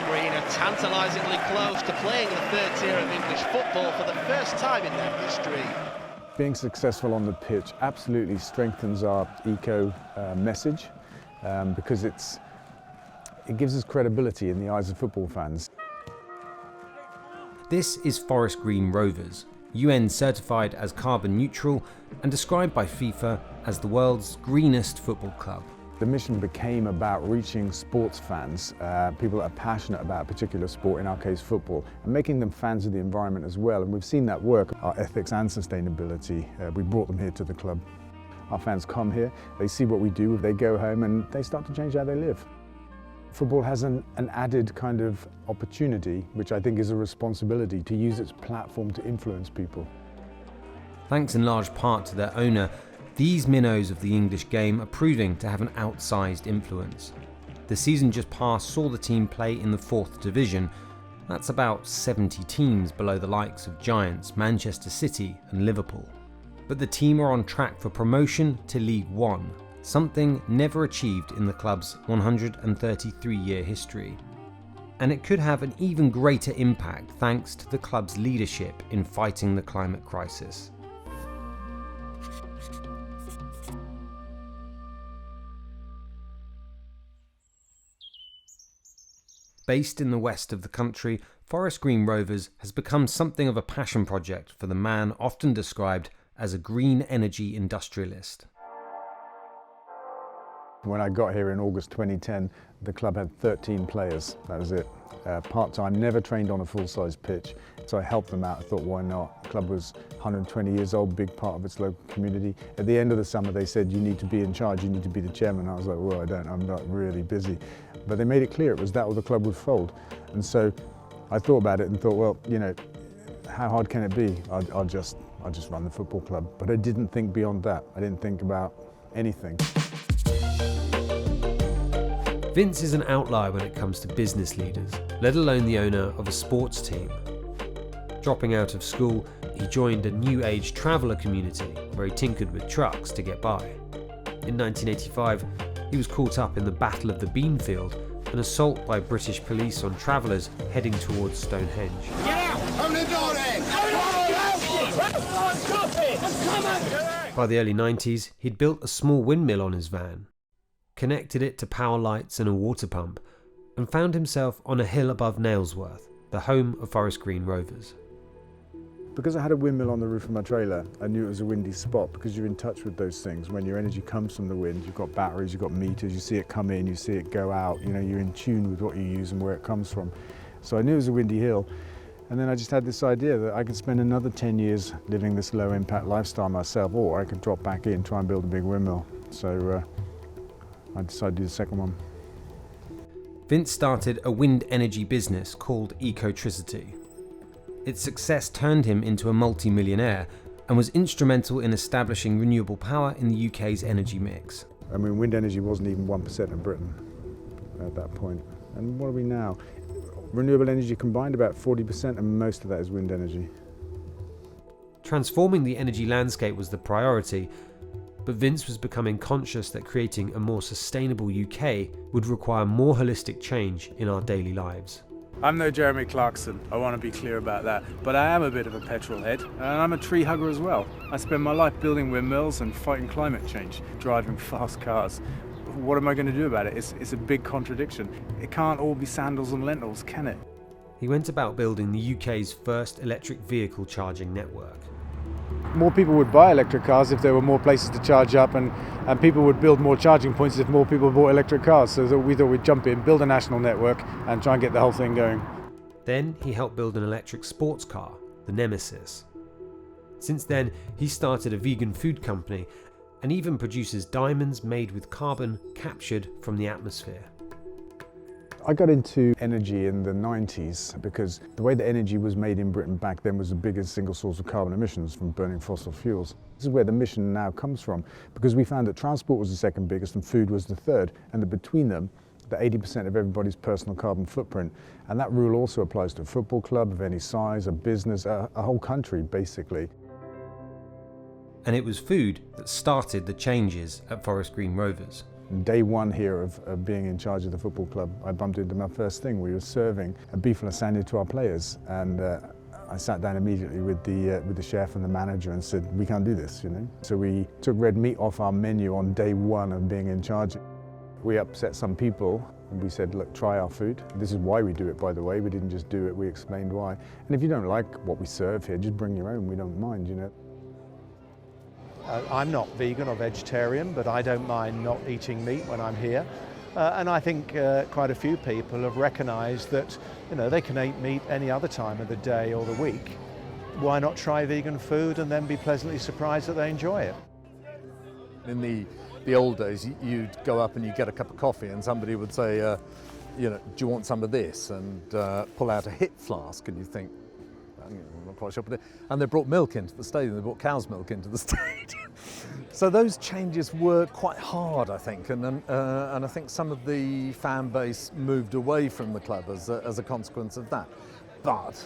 Forest Green are tantalisingly close to playing the third tier of English football for the first time in their history. Being successful on the pitch absolutely strengthens our eco message because it gives us credibility in the eyes of football fans. This is Forest Green Rovers, UN certified as carbon neutral and described by FIFA as the world's greenest football club. The mission became about reaching sports fans, people that are passionate about a particular sport, in our case football, and making them fans of the environment as well. And we've seen that work, our ethics and sustainability. We brought them here to the club. Our fans come here, they see what we do, they go home and they start to change how they live. Football has an added kind of opportunity, which I think is a responsibility, to use its platform to influence people. Thanks in large part to their owner, these minnows of the English game are proving to have an outsized influence. The season just past saw the team play in the 4th division. That's about 70 teams below the likes of Giants, Manchester City and Liverpool. But the team are on track for promotion to League One, something never achieved in the club's 133-year history. And it could have an even greater impact thanks to the club's leadership in fighting the climate crisis. Based in the west of the country, Forest Green Rovers has become something of a passion project for the man often described as a green energy industrialist. When I got here in August 2010, the club had 13 players, that was it. Part-time, never trained on a full-size pitch, so I helped them out. I thought, why not? The club was 120 years old, big part of its local community. At the end of the summer, they said, you need to be in charge, you need to be the chairman. I was like, well, I'm not really busy. But they made it clear it was that or the club would fold. And so I thought about it and thought, well, you know, how hard can it be? I'll just run the football club. But I didn't think beyond that. I didn't think about anything. Vince is an outlier when it comes to business leaders, let alone the owner of a sports team. Dropping out of school, he joined a new age traveller community where he tinkered with trucks to get by. In 1985, he was caught up in the Battle of the Beanfield, an assault by British police on travellers heading towards Stonehenge. Get out! Open the door then! By the early 90s, he'd built a small windmill on his van, connected it to power lights and a water pump, and found himself on a hill above Nailsworth, the home of Forest Green Rovers. Because I had a windmill on the roof of my trailer, I knew it was a windy spot because you're in touch with those things. When your energy comes from the wind, you've got batteries, you've got meters, you see it come in, you see it go out, you know, you're in tune with what you use and where it comes from. So I knew it was a windy hill. And then I just had this idea that I could spend another 10 years living this low impact lifestyle myself, or I could drop back in, try and build a big windmill. So I decided to do the second one. Vince started a wind energy business called Ecotricity. Its success turned him into a multi-millionaire and was instrumental in establishing renewable power in the UK's energy mix. I mean, wind energy wasn't even 1% of Britain at that point. And what are we now? Renewable energy combined about 40%, and most of that is wind energy. Transforming the energy landscape was the priority, but Vince was becoming conscious that creating a more sustainable UK would require more holistic change in our daily lives. I'm no Jeremy Clarkson, I want to be clear about that, but I am a bit of a petrol head, and I'm a tree hugger as well. I spend my life building windmills and fighting climate change, driving fast cars. What am I going to do about it? It's a big contradiction. It can't all be sandals and lentils, can it? He went about building the UK's first electric vehicle charging network. More people would buy electric cars if there were more places to charge up, and people would build more charging points if more people bought electric cars. So we thought we'd jump in, build a national network and try and get the whole thing going. Then he helped build an electric sports car, the Nemesis. Since then, he started a vegan food company and even produces diamonds made with carbon captured from the atmosphere. I got into energy in the 90s because the way that energy was made in Britain back then was the biggest single source of carbon emissions from burning fossil fuels. This is where the mission now comes from, because we found that transport was the second biggest and food was the third, and that between them, the 80% of everybody's personal carbon footprint. And that rule also applies to a football club of any size, a business, a whole country basically. And it was food that started the changes at Forest Green Rovers. Day one here of being in charge of the football club, I bumped into my first thing. We were serving a beef lasagna to our players, and I sat down immediately with the chef and the manager and said, we can't do this, you know. So we took red meat off our menu on day one of being in charge. We upset some people. We said, look, try our food. This is why we do it, by the way. We didn't just do it, we explained why. And if you don't like what we serve here, just bring your own, we don't mind, you know. I'm not vegan or vegetarian, but I don't mind not eating meat when I'm here. And I think quite a few people have recognised that, you know, they can eat meat any other time of the day or the week. Why not try vegan food and then be pleasantly surprised that they enjoy it? In the old days, you'd go up and you get a cup of coffee and somebody would say, you know, do you want some of this? And pull out a hip flask and you think, I'm not quite sure. And they brought milk into the stadium, they brought cow's milk into the stadium. So those changes were quite hard, I think, and I think some of the fan base moved away from the club as a consequence of that. But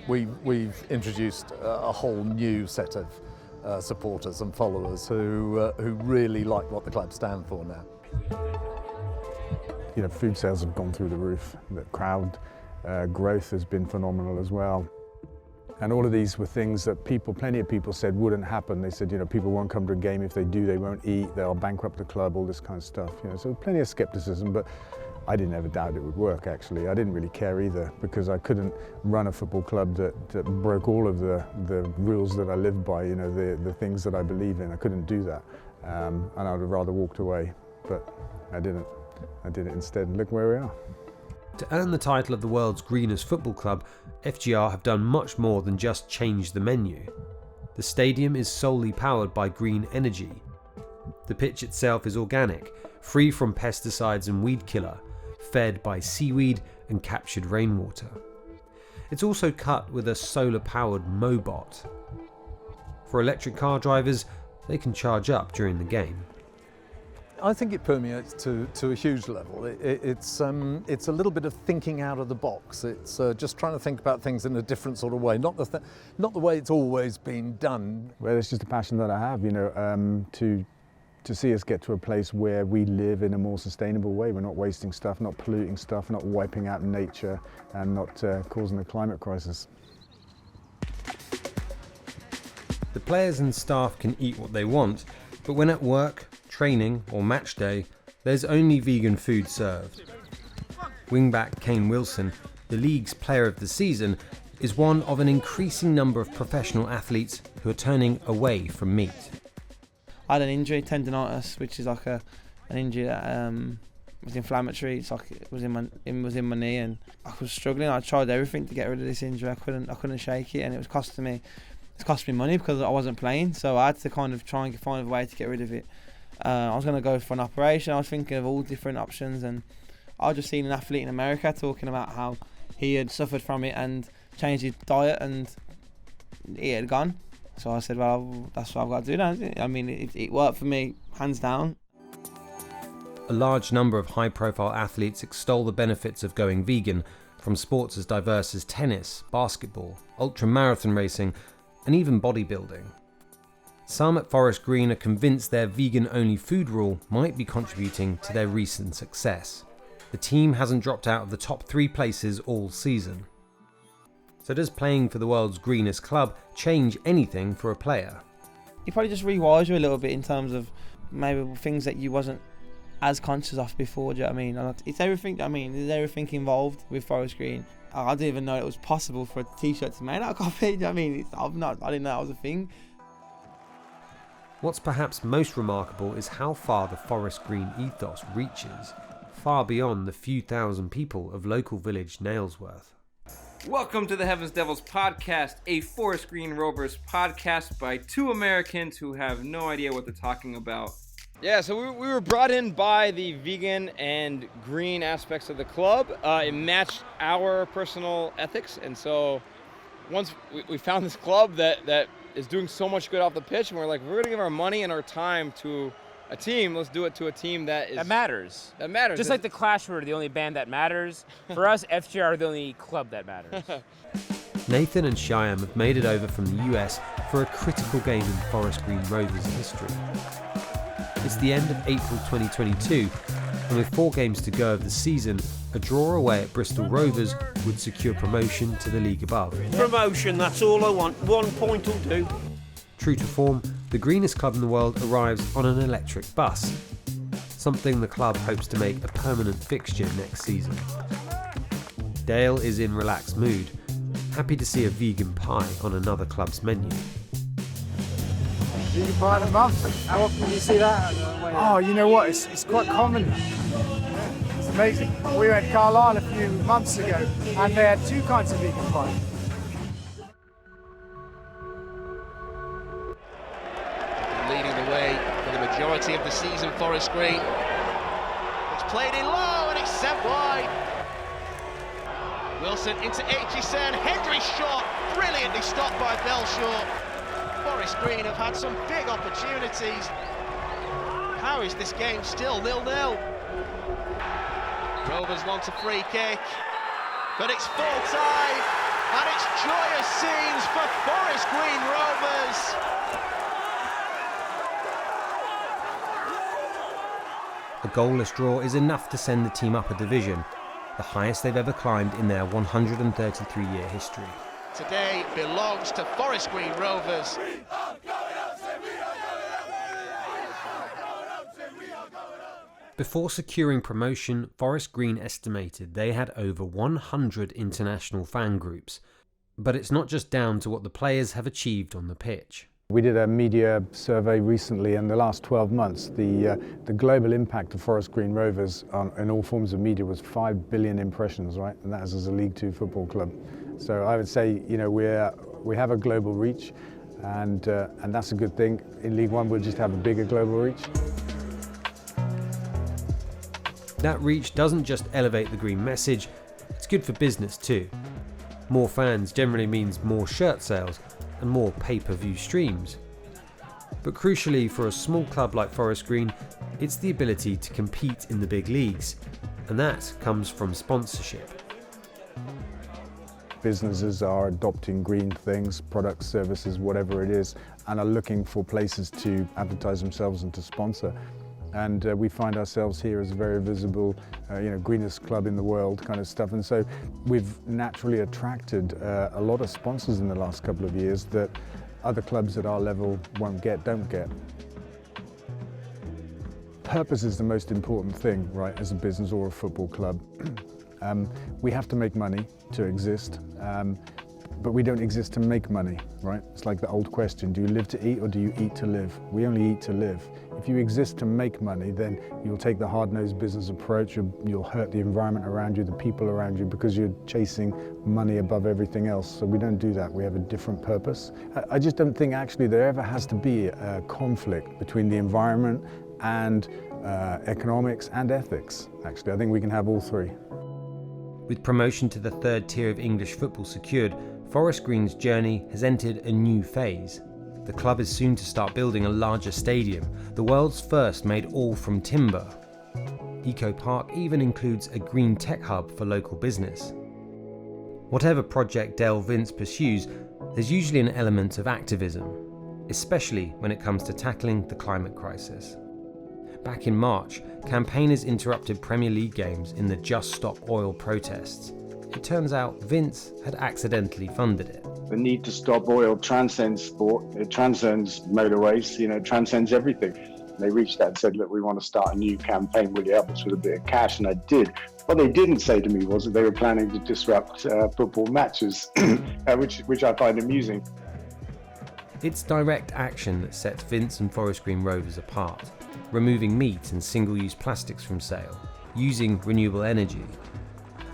we've introduced a whole new set of supporters and followers who really like what the club stand for now. You know, food sales have gone through the roof. The crowd growth has been phenomenal as well. And all of these were things that plenty of people said wouldn't happen. They said, you know, people won't come to a game. If they do, they won't eat, they'll bankrupt the club, all this kind of stuff. You know, so plenty of skepticism, but I didn't ever doubt it would work, actually. I didn't really care either, because I couldn't run a football club that broke all of the rules that I live by, you know, the things that I believe in. I couldn't do that. And I would have rather walked away, but I didn't. I did it instead, and look where we are. To earn the title of the world's greenest football club, FGR have done much more than just change the menu. The stadium is solely powered by green energy. The pitch itself is organic, free from pesticides and weed killer, fed by seaweed and captured rainwater. It's also cut with a solar-powered Mobot. For electric car drivers, they can charge up during the game. I think it permeates to a huge level. It's a little bit of thinking out of the box. It's just trying to think about things in a different sort of way, not the way it's always been done. Well, it's just a passion that I have, you know, to see us get to a place where we live in a more sustainable way. We're not wasting stuff, not polluting stuff, not wiping out nature, and not causing a climate crisis. The players and staff can eat what they want, but when at work, training or match day, there's only vegan food served. Wingback Kane Wilson, the league's player of the season, is one of an increasing number of professional athletes who are turning away from meat. I had an injury, tendinitis, which is like an injury that was inflammatory. It's like it was in my knee, and I was struggling. I tried everything to get rid of this injury. I couldn't shake it, and it cost me money because I wasn't playing. So I had to kind of try and find a way to get rid of it. I was going to go for an operation. I was thinking of all different options, and I just seen an athlete in America talking about how he had suffered from it and changed his diet, and he had gone. So I said, well, that's what I've got to do now. I mean, it worked for me, hands down. A large number of high-profile athletes extol the benefits of going vegan, from sports as diverse as tennis, basketball, ultra-marathon racing, and even bodybuilding. Some at Forest Green are convinced their vegan-only food rule might be contributing to their recent success. The team hasn't dropped out of the top 3 places all season. So does playing for the world's greenest club change anything for a player? It probably just rewires you a little bit in terms of maybe things that you wasn't as conscious of before. Do you know what I mean? It's everything. I mean, there's everything involved with Forest Green. I didn't even know it was possible for a T-shirt to be made out of coffee. Do you know what I mean? I didn't know that was a thing. What's perhaps most remarkable is how far the Forest Green ethos reaches, far beyond the few thousand people of local village Nailsworth. Welcome to the Heavens Devils podcast, a Forest Green Rovers podcast by 2 Americans who have no idea what they're talking about. Yeah, so we were brought in by the vegan and green aspects of the club. It matched our personal ethics, and so once we found this club that is doing so much good off the pitch, and we're like, we're gonna give our money and our time to a team. Let's do it to a team that matters. That matters. Just like the Clash were the only band that matters. For us, FGR are the only club that matters. Nathan and Shyam have made it over from the US for a critical game in Forest Green Rovers history. It's It's the end of April 2022, and with 4 games to go of the season, a draw away at Bristol Rovers would secure promotion to the league above. Promotion, that's all I want. 1 point will do. True to form, the greenest club in the world arrives on an electric bus, something the club hopes to make a permanent fixture next season. Dale is in relaxed mood, happy to see a vegan pie on another club's menu. Vegan pie in a month? How often do you see that? Oh, you know what, it's quite common. It's amazing. We went to Carlisle a few months ago and they had 2 kinds of vegan pie. Leading the way for the majority of the season, Forest Green. It's played in low and it's sent wide. Wilson into Aitchison, Hendry's shot, brilliantly stopped by Belshaw. Forest Green have had some big opportunities. How is this game still 0-0? Rovers want a free kick, but it's full time, and it's joyous scenes for Forest Green Rovers. A goalless draw is enough to send the team up a division, the highest they've ever climbed in their 133-year history. Today belongs to Forest Green Rovers. Before securing promotion, Forest Green estimated they had over 100 international fan groups. But it's not just down to what the players have achieved on the pitch. We did a media survey recently, and the last 12 months, the global impact of Forest Green Rovers in all forms of media was 5 billion impressions, right? And that is as a League Two football club. So I would say, you know, we have a global reach, and that's a good thing. In League One, we'll just have a bigger global reach. That reach doesn't just elevate the green message, it's good for business too. More fans generally means more shirt sales and more pay-per-view streams. But crucially for a small club like Forest Green, it's the ability to compete in the big leagues, and that comes from sponsorship. Businesses are adopting green things, products, services, whatever it is, and are looking for places to advertise themselves and to sponsor. And we find ourselves here as a very visible, greenest club in the world kind of stuff. And so we've naturally attracted a lot of sponsors in the last couple of years that other clubs at our level don't get. Purpose is the most important thing, right, as a business or a football club. We have to make money to exist, but we don't exist to make money, right? It's like the old question, do you live to eat or do you eat to live? We only eat to live. If you exist to make money, then you'll take the hard-nosed business approach, you'll hurt the environment around you, the people around you, because you're chasing money above everything else. So we don't do that, we have a different purpose. I just don't think actually there ever has to be a conflict between the environment and economics and ethics, actually. I think we can have all three. With promotion to the 3rd tier of English football secured, Forest Green's journey has entered a new phase. The club is soon to start building a larger stadium, the world's first made all from timber. Eco Park even includes a green tech hub for local business. Whatever project Dale Vince pursues, there's usually an element of activism, especially when it comes to tackling the climate crisis. Back in March, campaigners interrupted Premier League games in the Just Stop Oil protests. It turns out Vince had accidentally funded it. The need to stop oil transcends sport, it transcends motorways, it transcends everything. They reached out and said, look, we want to start a new campaign, will you help us with a bit of cash? And I did. What they didn't say to me was that they were planning to disrupt football matches, which I find amusing. It's direct action that sets Vince and Forest Green Rovers apart, removing meat and single-use plastics from sale, using renewable energy.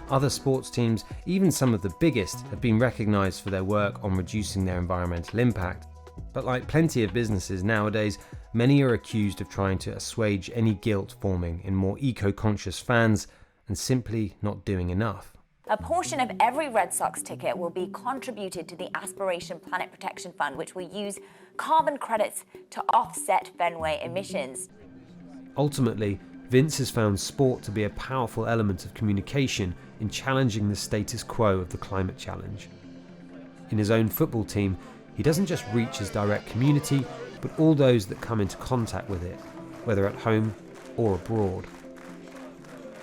Other sports teams, even some of the biggest, have been recognised for their work on reducing their environmental impact. But like plenty of businesses nowadays, many are accused of trying to assuage any guilt forming in more eco-conscious fans and simply not doing enough. A portion of every Red Sox ticket will be contributed to the Aspiration Planet Protection Fund, which will use carbon credits to offset Fenway emissions. Ultimately, Vince has found sport to be a powerful element of communication in challenging the status quo of the climate challenge. In his own football team, he doesn't just reach his direct community, but all those that come into contact with it, whether at home or abroad.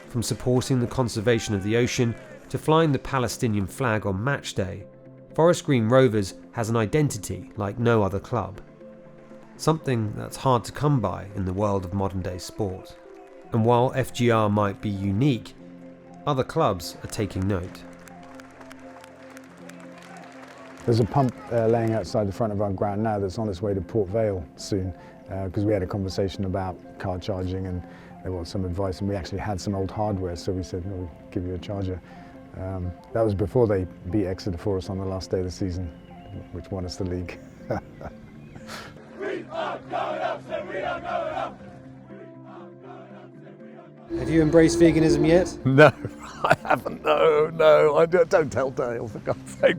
From supporting the conservation of the ocean to flying the Palestinian flag on match day, Forest Green Rovers has an identity like no other club. Something that's hard to come by in the world of modern day sport. And while FGR might be unique, other clubs are taking note. There's a pump laying outside the front of our ground now that's on its way to Port Vale soon, because we had a conversation about car charging and they want some advice, and we actually had some old hardware, so we said, no, we'll give you a charger. That was before they beat Exeter for us on the last day of the season, which won us the league. We are going up, so we are going up. Have you embraced veganism yet? No, I haven't. No, I don't tell Dale, for God's sake.